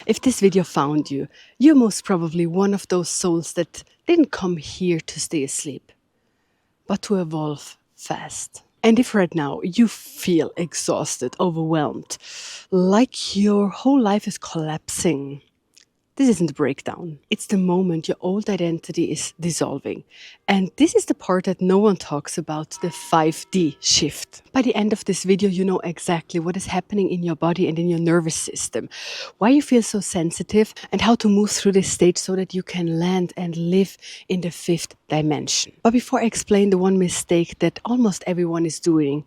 If this video found you, you're most probably one of those souls that didn't come here to stay asleep, but to evolve fast. And if right now you feel exhausted, overwhelmed, like your whole life is collapsing, this isn't a breakdown. It's the moment your old identity is dissolving. And this is the part that no one talks about, the 5D shift. By the end of this video, you know exactly what is happening in your body and in your nervous system, why you feel so sensitive, and how to move through this stage so that you can land and live in the 5th dimension. But before I explain the one mistake that almost everyone is doing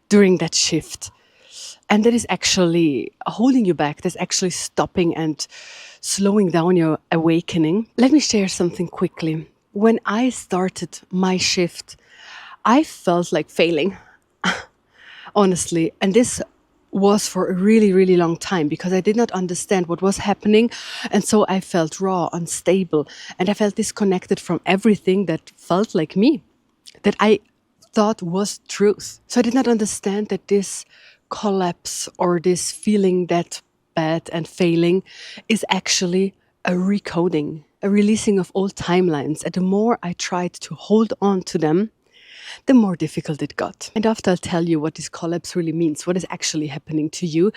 during that shift, and that is actually holding you back, that's actually stopping and slowing down your awakening, let me share something quickly. When I started my shift, I felt like failing, honestly. And this was for a really, really long time because I did not understand what was happening. And so I felt raw, unstable, and I felt disconnected from everything that felt like me, that I thought was truth. So I did not understand that this collapse or this feeling that bad and failing is actually a recoding, a releasing of old timelines. And the more I tried to hold on to them, the more difficult it got. And after I'll tell you what this collapse really means, what is actually happening to you,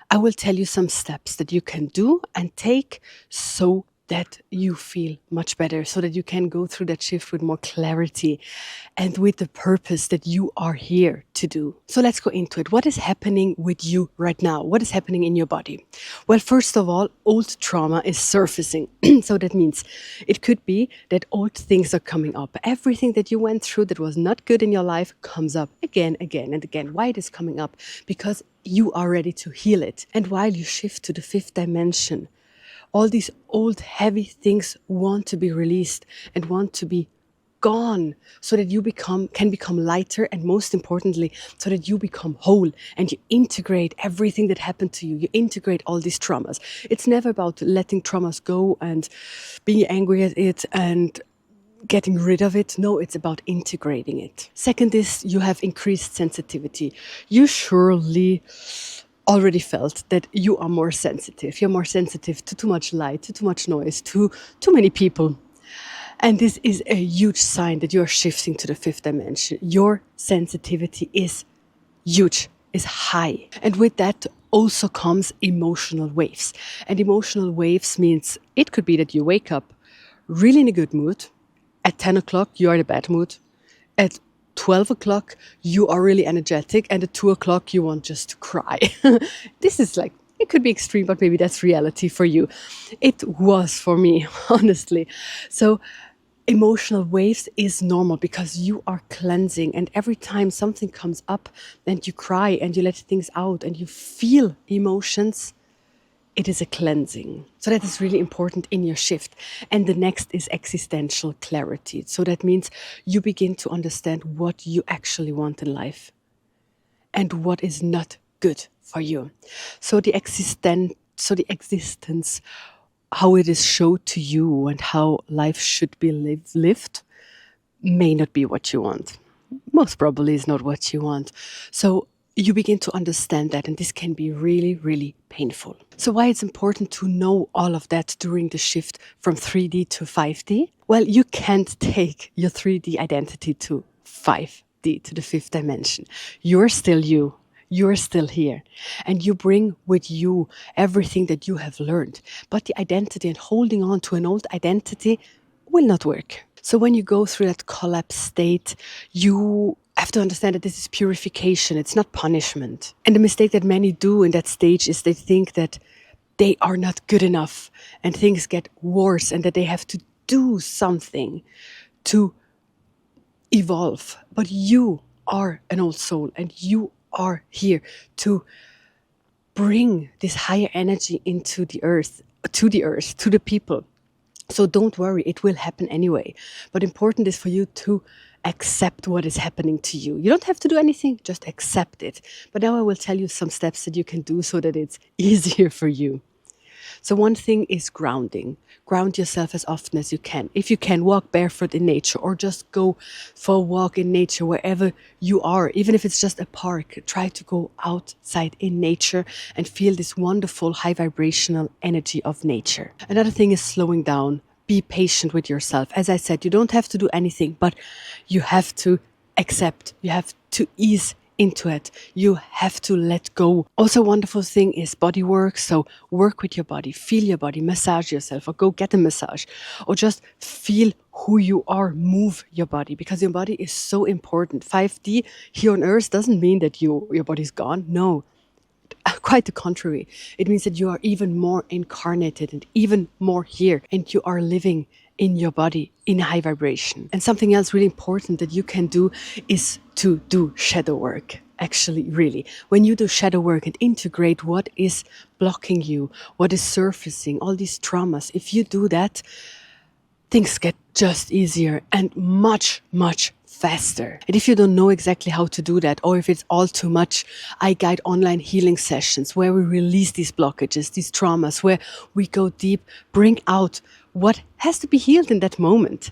I will tell you some steps that you can do and take so that you feel much better, so that you can go through that shift with more clarity and with the purpose that you are here to do. So let's go into it. What is happening with you right now? What is happening in your body? Well, first of all, old trauma is surfacing. So that means it could be that old things are coming up. Everything that you went through that was not good in your life comes up again, again, and again. Why it is coming up? Because you are ready to heal it. And while you shift to the 5th dimension, all these old heavy things want to be released and want to be gone so that you can become lighter, and most importantly, so that you become whole and you integrate everything that happened to you. You integrate all these traumas. It's never about letting traumas go and being angry at it and getting rid of it. No, it's about integrating it. Second is you have increased sensitivity. You surely already felt that you are more sensitive. You're more sensitive to too much light, to too much noise, to too many people. And this is a huge sign that you are shifting to the 5th dimension. Your sensitivity is huge, is high. And with that also comes emotional waves. And emotional waves means it could be that you wake up really in a good mood. At 10 o'clock, you are in a bad mood. At 12 o'clock, you are really energetic, and at 2 o'clock, you want just to cry. This is like, it could be extreme, but maybe that's reality for you. It was for me, honestly. So emotional waves is normal because you are cleansing, and every time something comes up and you cry and you let things out and you feel emotions, it is a cleansing. So that is really important in your shift. And the next is existential clarity. So that means you begin to understand what you actually want in life and what is not good for you. So the existence, how it is showed to you and how life should be lived may not be what you want. Most probably is not what you want. So you begin to understand that, and this can be really, really painful. So why it's important to know all of that during the shift from 3D to 5D? Well, you can't take your 3D identity to 5D, to the 5th dimension. You're still you. You're still here. And you bring with you everything that you have learned. But the identity and holding on to an old identity will not work. So when you go through that collapse state, you have to understand that this is purification. It's not punishment. And the mistake that many do in that stage is they think that they are not good enough and things get worse and that they have to do something to evolve. But you are an old soul and you are here to bring this higher energy into the earth, to the people. So don't worry, it will happen anyway. But important is for you to accept what is happening to you. You don't have to do anything, just accept it. But now I will tell you some steps that you can do so that it's easier for you. So one thing is grounding. Ground yourself as often as you can. If you can, walk barefoot in nature or just go for a walk in nature wherever you are. Even if it's just a park, try to go outside in nature and feel this wonderful high vibrational energy of nature. Another thing is slowing down. Be patient with yourself. As I said, you don't have to do anything, but you have to accept. You have to ease into it. You have to let go. Also, a wonderful thing is body work. So work with your body, feel your body, massage yourself or go get a massage or just feel who you are, move your body because your body is so important. 5D here on earth doesn't mean that your body's gone. No, quite the contrary. It means that you are even more incarnated and even more here and you are living in your body in high vibration. And something else really important that you can do is to do shadow work. Actually, really, when you do shadow work and integrate what is blocking you, what is surfacing, all these traumas, if you do that, things get just easier and much, much faster. And if you don't know exactly how to do that, or if it's all too much, I guide online healing sessions where we release these blockages, these traumas, where we go deep, bring out what has to be healed in that moment,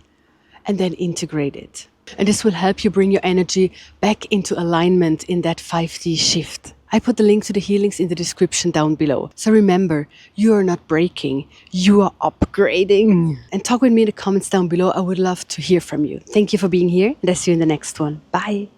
and then integrate it. And this will help you bring your energy back into alignment in that 5D shift. I put the link to the healings in the description down below. So remember, you are not breaking, you are upgrading. And talk with me in the comments down below. I would love to hear from you. Thank you for being here, and I'll see you in the next one. Bye.